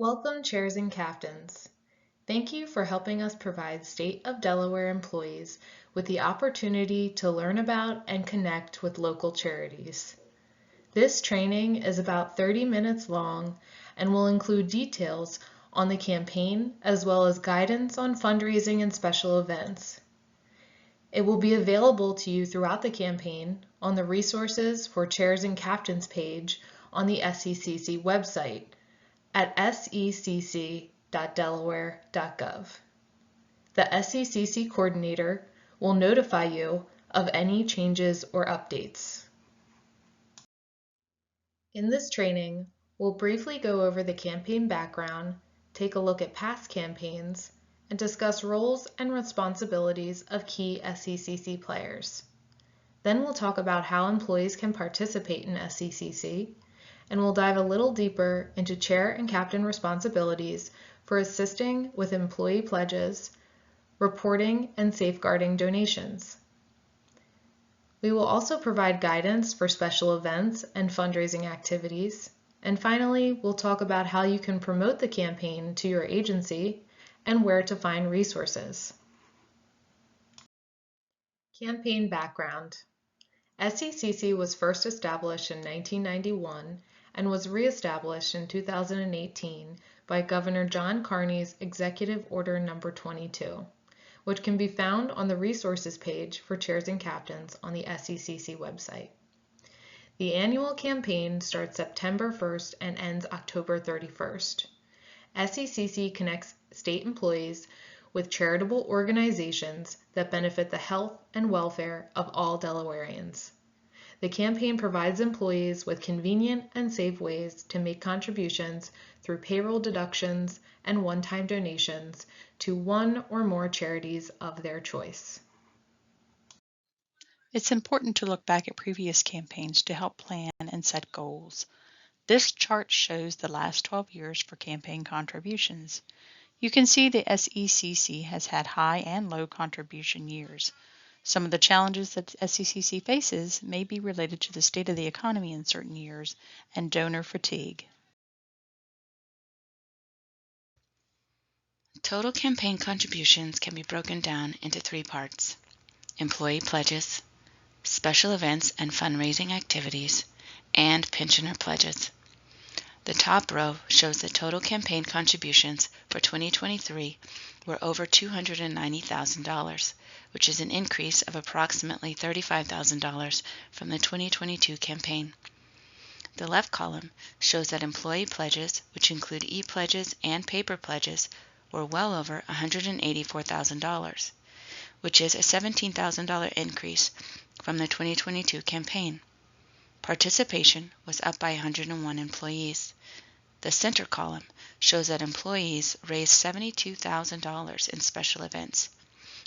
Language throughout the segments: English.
Welcome, chairs and captains. Thank you for helping us provide State of Delaware employees with the opportunity to learn about and connect with local charities. This training is about 30 minutes long and will include details on the campaign as well as guidance on fundraising and special events. It will be available to you throughout the campaign on the Resources for Chairs and Captains page on the SECC website at secc.delaware.gov. The SECC coordinator will notify you of any changes or updates. In this training, we'll briefly go over the campaign background, take a look at past campaigns, and discuss roles and responsibilities of key SECC players. Then we'll talk about how employees can participate in SECC, and we'll dive a little deeper into chair and captain responsibilities for assisting with employee pledges, reporting, and safeguarding donations. We will also provide guidance for special events and fundraising activities. And finally, we'll talk about how you can promote the campaign to your agency and where to find resources. Campaign background. SECC was first established in 1991 and was reestablished in 2018 by Governor John Carney's Executive Order No. 22, which can be found on the Resources page for Chairs and Captains on the SECC website. The annual campaign starts September 1st and ends October 31st. SECC connects state employees with charitable organizations that benefit the health and welfare of all Delawareans. The campaign provides employees with convenient and safe ways to make contributions through payroll deductions and one-time donations to one or more charities of their choice. It's important to look back at previous campaigns to help plan and set goals. This chart shows the last 12 years for campaign contributions. You can see the SECC has had high and low contribution years. Some of the challenges that SECC faces may be related to the state of the economy in certain years and donor fatigue. Total campaign contributions can be broken down into three parts: employee pledges, special events and fundraising activities, and pensioner pledges. The top row shows that total campaign contributions for 2023 were over $290,000, which is an increase of approximately $35,000 from the 2022 campaign. The left column shows that employee pledges, which include e-pledges and paper pledges, were well over $184,000, which is a $17,000 increase from the 2022 campaign. Participation was up by 101 employees. The center column shows that employees raised $72,000 in special events,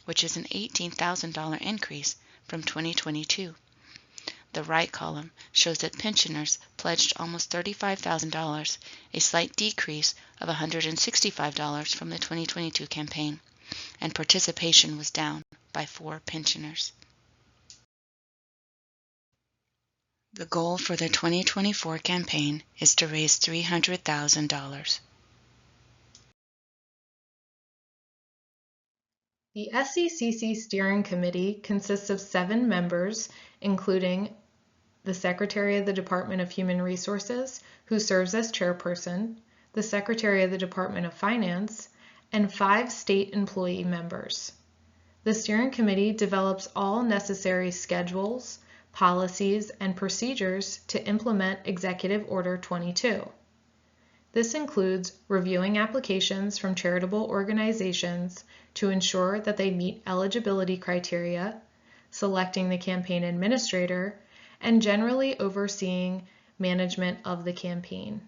which is an $18,000 increase from 2022. The right column shows that pensioners pledged almost $35,000, a slight decrease of $165 from the 2022 campaign, and participation was down by 4 pensioners. The goal for the 2024 campaign is to raise $300,000. The SECC Steering Committee consists of 7 members, including the Secretary of the Department of Human Resources, who serves as chairperson, the Secretary of the Department of Finance, and 5 state employee members. The Steering Committee develops all necessary schedules, policies, and procedures to implement Executive Order 22. This includes reviewing applications from charitable organizations to ensure that they meet eligibility criteria, selecting the campaign administrator, and generally overseeing management of the campaign.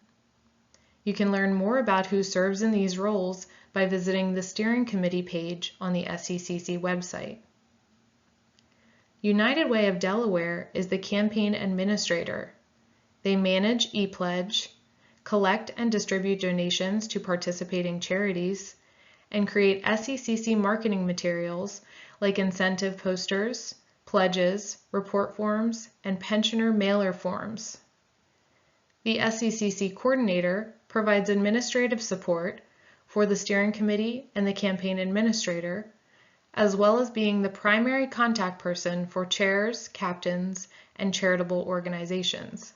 You can learn more about who serves in these roles by visiting the Steering Committee page on the SECC website. United Way of Delaware is the campaign administrator. They manage ePledge, collect and distribute donations to participating charities, and create SECC marketing materials like incentive posters, pledges, report forms, and pensioner mailer forms. The SECC coordinator provides administrative support for the steering committee and the campaign administrator, as well as being the primary contact person for chairs, captains, and charitable organizations.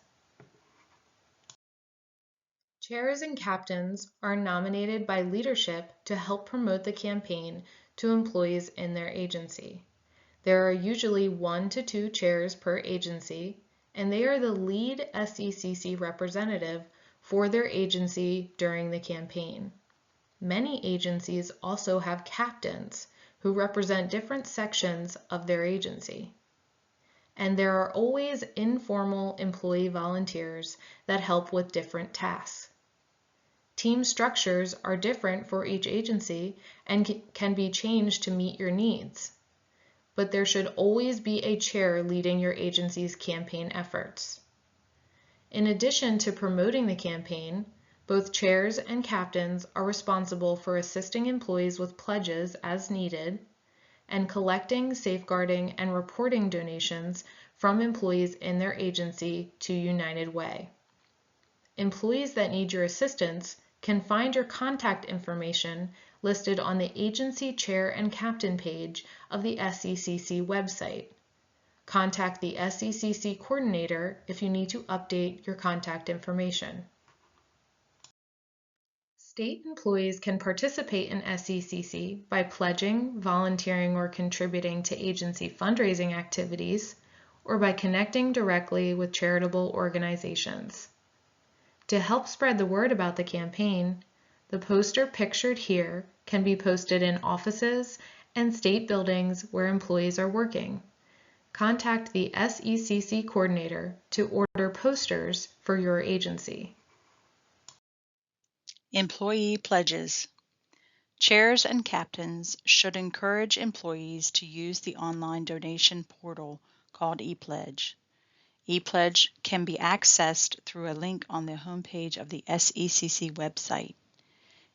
Chairs and captains are nominated by leadership to help promote the campaign to employees in their agency. There are usually 1 to 2 chairs per agency, and they are the lead SECC representative for their agency during the campaign. Many agencies also have captains who represent different sections of their agency. And there are always informal employee volunteers that help with different tasks. Team structures are different for each agency and can be changed to meet your needs. But there should always be a chair leading your agency's campaign efforts. In addition to promoting the campaign, both chairs and captains are responsible for assisting employees with pledges as needed and collecting, safeguarding, and reporting donations from employees in their agency to United Way. Employees that need your assistance can find your contact information listed on the Agency Chair and Captain page of the SECC website. Contact the SECC coordinator if you need to update your contact information. State employees can participate in SECC by pledging, volunteering, or contributing to agency fundraising activities, or by connecting directly with charitable organizations. To help spread the word about the campaign, the poster pictured here can be posted in offices and state buildings where employees are working. Contact the SECC coordinator to order posters for your agency. Employee pledges. Chairs and captains should encourage employees to use the online donation portal called ePledge. ePledge can be accessed through a link on the homepage of the SECC website.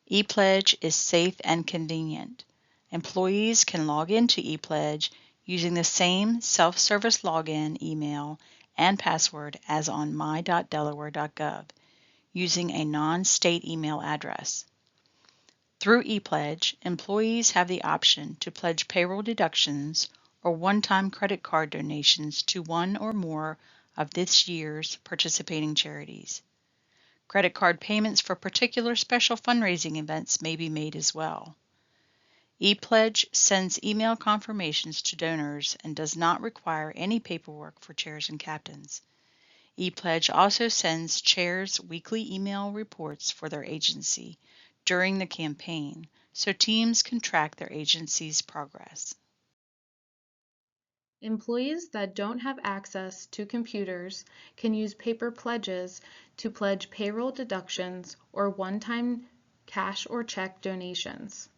ePledge is safe and convenient. Employees can log into ePledge using the same self-service login email and password as on my.delaware.gov, using a non-state email address. Through ePledge, employees have the option to pledge payroll deductions or one-time credit card donations to one or more of this year's participating charities. Credit card payments for particular special fundraising events may be made as well. ePledge sends email confirmations to donors and does not require any paperwork for chairs and captains. ePledge also sends chairs weekly email reports for their agency during the campaign, so teams can track their agency's progress. Employees that don't have access to computers can use paper pledges to pledge payroll deductions or one-time cash or check donations.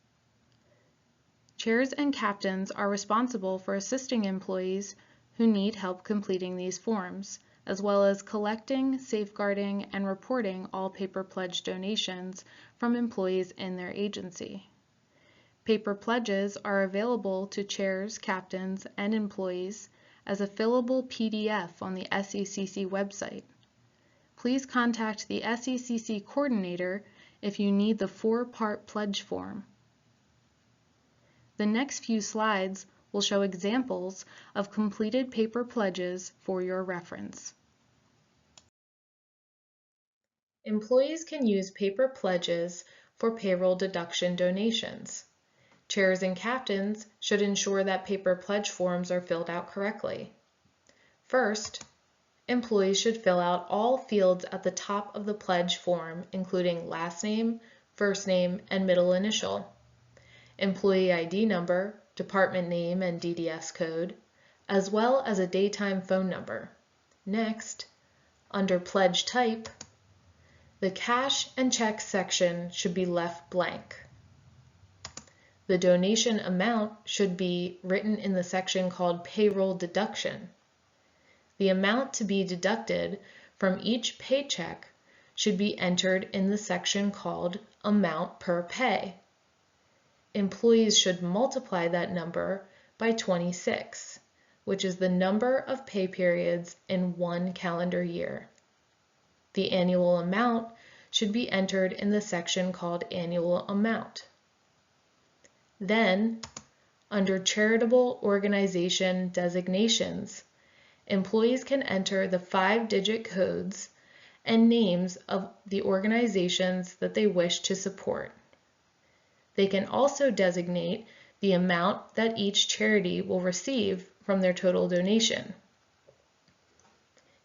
Chairs and captains are responsible for assisting employees who need help completing these forms, as well as collecting, safeguarding, and reporting all paper pledge donations from employees in their agency. Paper pledges are available to chairs, captains, and employees as a fillable PDF on the SECC website. Please contact the SECC coordinator if you need the 4-part pledge form. The next few slides will show examples of completed paper pledges for your reference. Employees can use paper pledges for payroll deduction donations. Chairs and captains should ensure that paper pledge forms are filled out correctly. First, employees should fill out all fields at the top of the pledge form, including last name, first name, and middle initial, employee ID number, department name and DDS code, as well as a daytime phone number. Next, under pledge type, the cash and check section should be left blank. The donation amount should be written in the section called Payroll Deduction. The amount to be deducted from each paycheck should be entered in the section called Amount per Pay. Employees should multiply that number by 26, which is the number of pay periods in one calendar year. The annual amount should be entered in the section called Annual Amount. Then, under Charitable Organization Designations, employees can enter the 5-digit codes and names of the organizations that they wish to support. They can also designate the amount that each charity will receive from their total donation.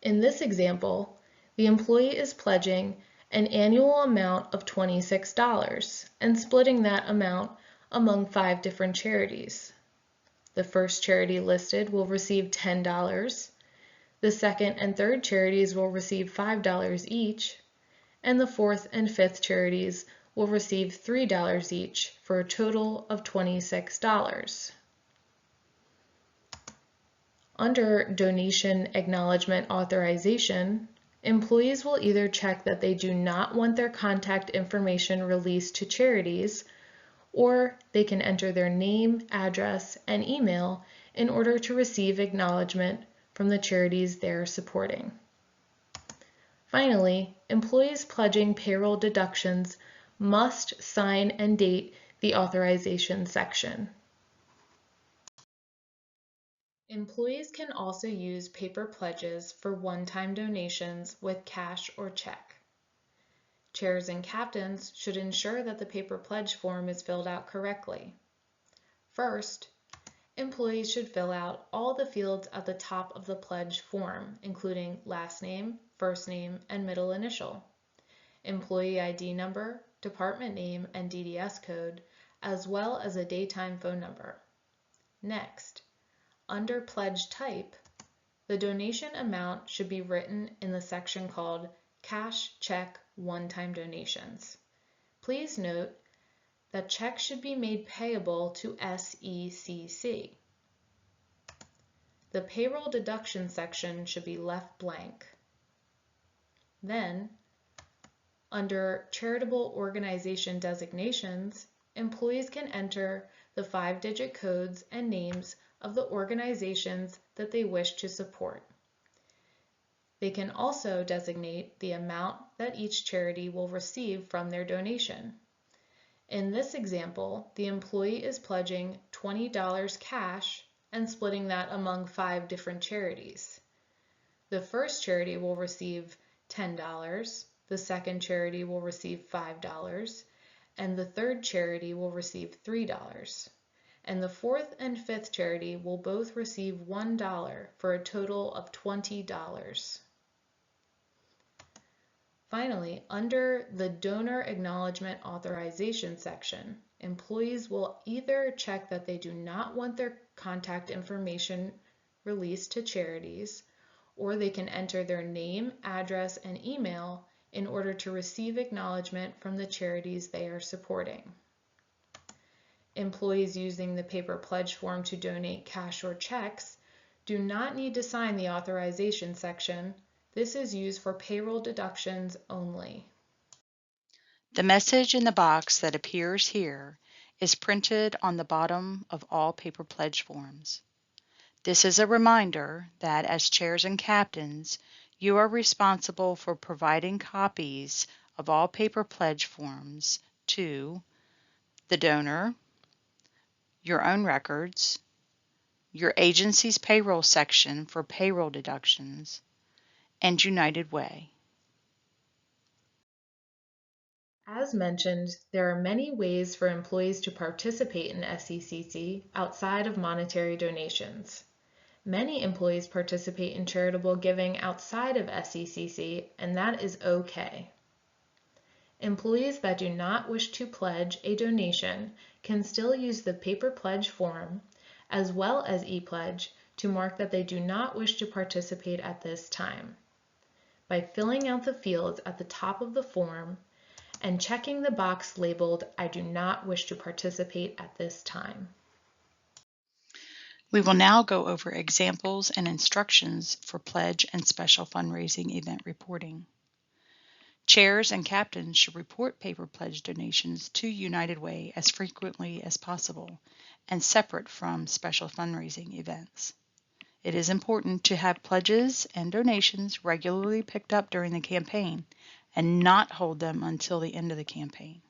In this example, the employee is pledging an annual amount of $26 and splitting that amount among 5 different charities. The first charity listed will receive $10, the second and third charities will receive $5 each, and the fourth and fifth charities will receive $3 each for a total of $26. Under Donation Acknowledgement Authorization, employees will either check that they do not want their contact information released to charities, or they can enter their name, address, and email in order to receive acknowledgement from the charities they're supporting. Finally, employees pledging payroll deductions must sign and date the authorization section. Employees can also use paper pledges for one-time donations with cash or check. Chairs and captains should ensure that the paper pledge form is filled out correctly. First, employees should fill out all the fields at the top of the pledge form, including last name, first name, and middle initial, employee ID number, department name and DDS code, as well as a daytime phone number. Next, under pledge type, the donation amount should be written in the section called Cash, Check, One-Time Donations. Please note that checks should be made payable to SECC. The payroll deduction section should be left blank. Then, under Charitable Organization Designations, employees can enter the 5-digit codes and names of the organizations that they wish to support. They can also designate the amount that each charity will receive from their donation. In this example, the employee is pledging $20 cash and splitting that among 5 different charities. The first charity will receive $10, the second charity will receive $5, and the third charity will receive $3. And the fourth and fifth charity will both receive $1 for a total of $20. Finally, under the Donor Acknowledgement Authorization section, employees will either check that they do not want their contact information released to charities, or they can enter their name, address, and email in order to receive acknowledgement from the charities they are supporting. Employees using the paper pledge form to donate cash or checks do not need to sign the authorization section. This is used for payroll deductions only. The message in the box that appears here is printed on the bottom of all paper pledge forms. This is a reminder that as chairs and captains, you are responsible for providing copies of all paper pledge forms to the donor, your own records, your agency's payroll section for payroll deductions, and United Way. As mentioned, there are many ways for employees to participate in SECC outside of monetary donations. Many employees participate in charitable giving outside of SECC, and that is okay. Employees that do not wish to pledge a donation can still use the paper pledge form as well as ePledge to mark that they do not wish to participate at this time. By filling out the fields at the top of the form and checking the box labeled "I do not wish to participate at this time." We will now go over examples and instructions for pledge and special fundraising event reporting. Chairs and captains should report paper pledge donations to United Way as frequently as possible and separate from special fundraising events. It is important to have pledges and donations regularly picked up during the campaign and not hold them until the end of the campaign.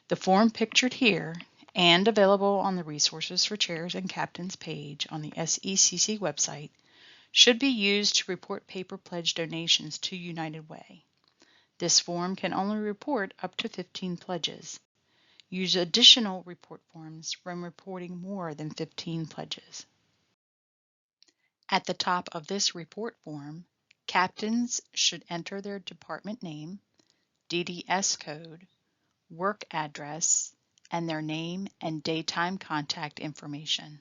The form pictured here and available on the Resources for Chairs and Captains page on the SECC website should be used to report paper pledge donations to United Way. This form can only report up to 15 pledges. Use additional report forms when reporting more than 15 pledges. At the top of this report form, captains should enter their department name, DDS code, work address, and their name and daytime contact information.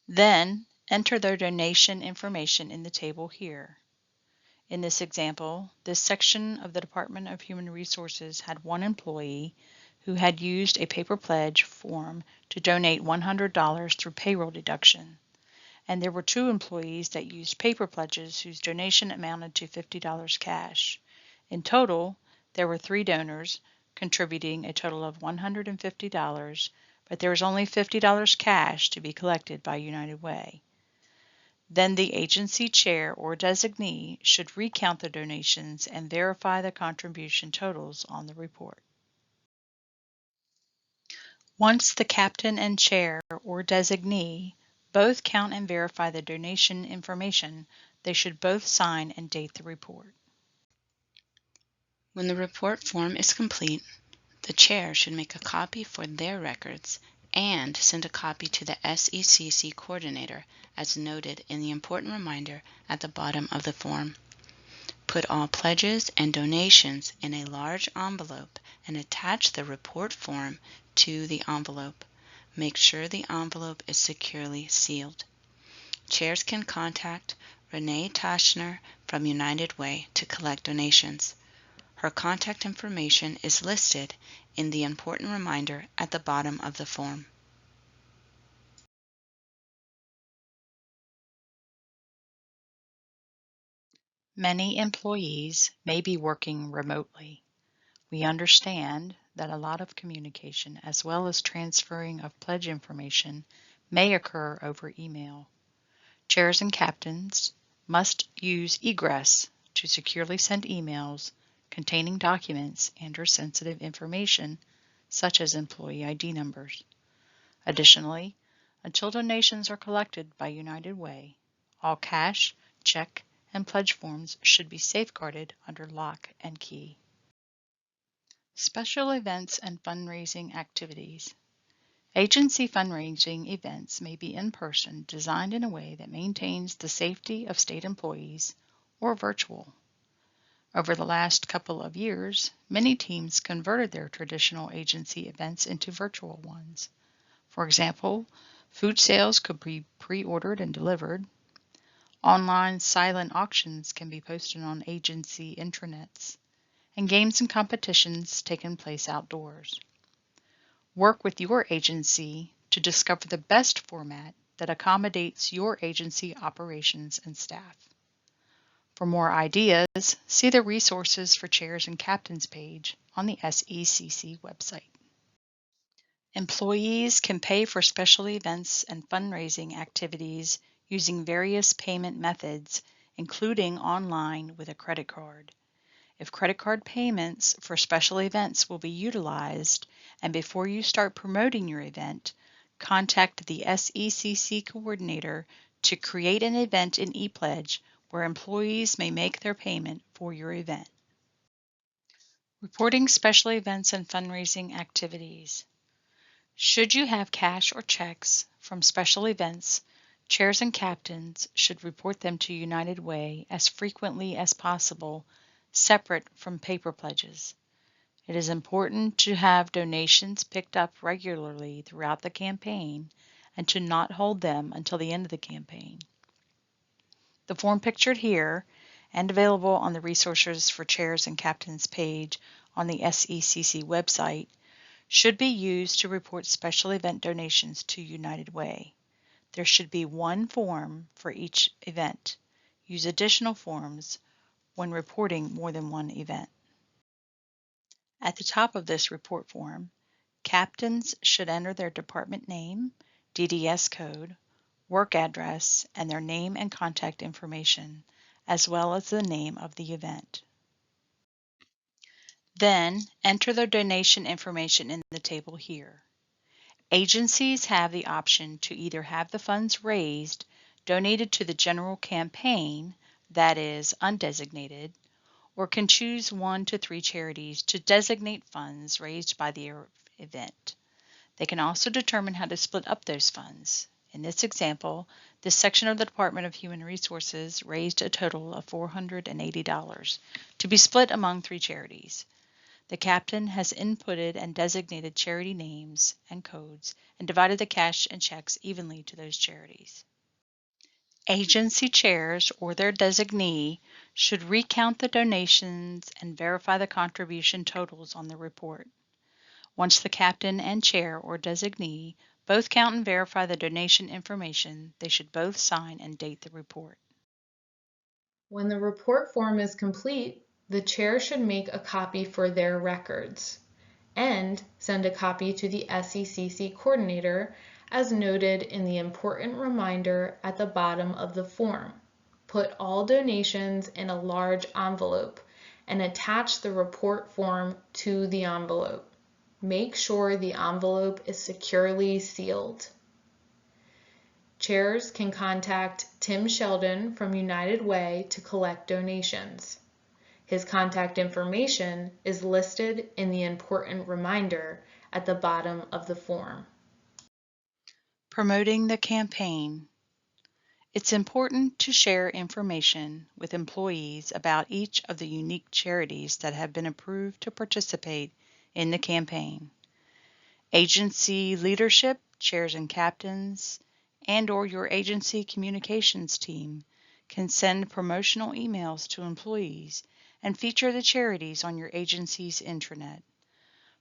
Then enter their donation information in the table here. In this example, this section of the Department of Human Resources had one employee who had used a paper pledge form to donate $100 through payroll deduction, and there were 2 employees that used paper pledges whose donation amounted to $50 cash. In total, there were 3 donors contributing a total of $150, but there was only $50 cash to be collected by United Way. Then the agency chair or designee should recount the donations and verify the contribution totals on the report. Once the captain and chair or designee both count and verify the donation information, they should both sign and date the report. When the report form is complete, the chair should make a copy for their records and send a copy to the SECC coordinator as noted in the important reminder at the bottom of the form. Put all pledges and donations in a large envelope and attach the report form to the envelope. Make sure the envelope is securely sealed. Chairs can contact Renee Tashner from United Way to collect donations. Her contact information is listed in the important reminder at the bottom of the form. Many employees may be working remotely. We understand that a lot of communication as well as transferring of pledge information may occur over email. Chairs and captains must use egress to securely send emails containing documents and/or sensitive information such as employee ID numbers. Additionally, until donations are collected by United Way, all cash, check, and pledge forms should be safeguarded under lock and key. Special events and fundraising activities. Agency fundraising events may be in person, designed in a way that maintains the safety of state employees, or virtual. Over the last couple of years, many teams converted their traditional agency events into virtual ones. For example, food sales could be pre-ordered and delivered. Online silent auctions can be posted on agency intranets, and games and competitions taking place outdoors. Work with your agency to discover the best format that accommodates your agency operations and staff. For more ideas, see the Resources for Chairs and Captains page on the SECC website. Employees can pay for special events and fundraising activities using various payment methods, including online with a credit card. If credit card payments for special events will be utilized, and before you start promoting your event, contact the SECC coordinator to create an event in ePledge where employees may make their payment for your event. Reporting special events and fundraising activities. Should you have cash or checks from special events, chairs and captains should report them to United Way as frequently as possible, separate from paper pledges. It is important to have donations picked up regularly throughout the campaign and to not hold them until the end of the campaign. The form pictured here and available on the Resources for Chairs and Captains page on the SECC website should be used to report special event donations to United Way. There should be one form for each event. Use additional forms when reporting more than one event. At the top of this report form, captains should enter their department name, DDS code, work address, and their name and contact information, as well as the name of the event. Then, enter their donation information in the table here. Agencies have the option to either have the funds raised donated to the general campaign, that is, undesignated, or can choose 1 to 3 charities to designate funds raised by the event. They can also determine how to split up those funds. In this example, this section of the Department of Human Resources raised a total of $480 to be split among 3 charities. The captain has inputted and designated charity names and codes and divided the cash and checks evenly to those charities. Agency chairs or their designee should recount the donations and verify the contribution totals on the report. Once the captain and chair or designee both count and verify the donation information, they should both sign and date the report. When the report form is complete, the chair should make a copy for their records and send a copy to the SECC coordinator as noted in the important reminder at the bottom of the form. Put all donations in a large envelope and attach the report form to the envelope. Make sure the envelope is securely sealed. Chairs can contact Tim Sheldon from United Way to collect donations. His contact information is listed in the important reminder at the bottom of the form. Promoting the campaign. It's important to share information with employees about each of the unique charities that have been approved to participate in the campaign. Agency leadership, chairs and captains, and/or your agency communications team can send promotional emails to employees and feature the charities on your agency's intranet.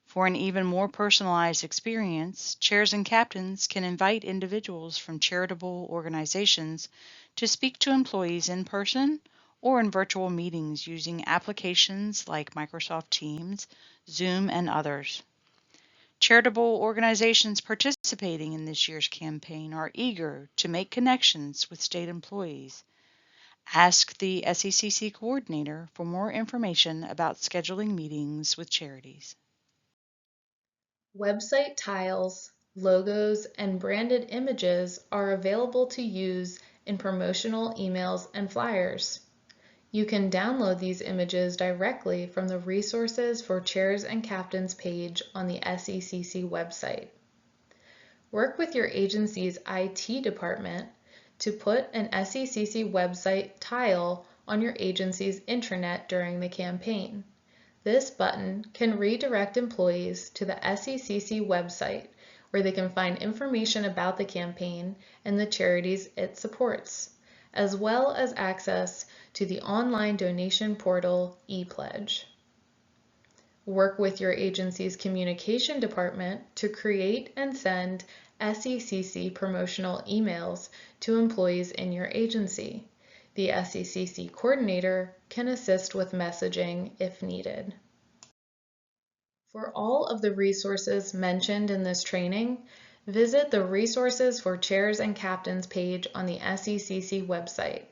For an even more personalized experience, chairs and captains can invite individuals from charitable organizations to speak to employees in person or in virtual meetings using applications like Microsoft Teams, Zoom, and others. Charitable organizations participating in this year's campaign are eager to make connections with state employees. Ask the SECC coordinator for more information about scheduling meetings with charities. Website tiles, logos, and branded images are available to use in promotional emails and flyers. You can download these images directly from the Resources for Chairs and Captains page on the SECC website. Work with your agency's IT department to put an SECC website tile on your agency's intranet during the campaign. This button can redirect employees to the SECC website where they can find information about the campaign and the charities it supports, as well as access to the online donation portal ePledge. Work with your agency's communication department to create and send SECC promotional emails to employees in your agency. The SECC coordinator can assist with messaging if needed. For all of the resources mentioned in this training, visit the Resources for Chairs and Captains page on the SECC website.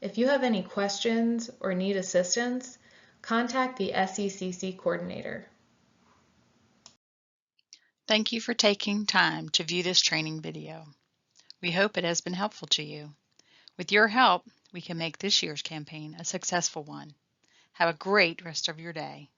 If you have any questions or need assistance, contact the SECC coordinator. Thank you for taking time to view this training video. We hope it has been helpful to you. With your help, we can make this year's campaign a successful one. Have a great rest of your day.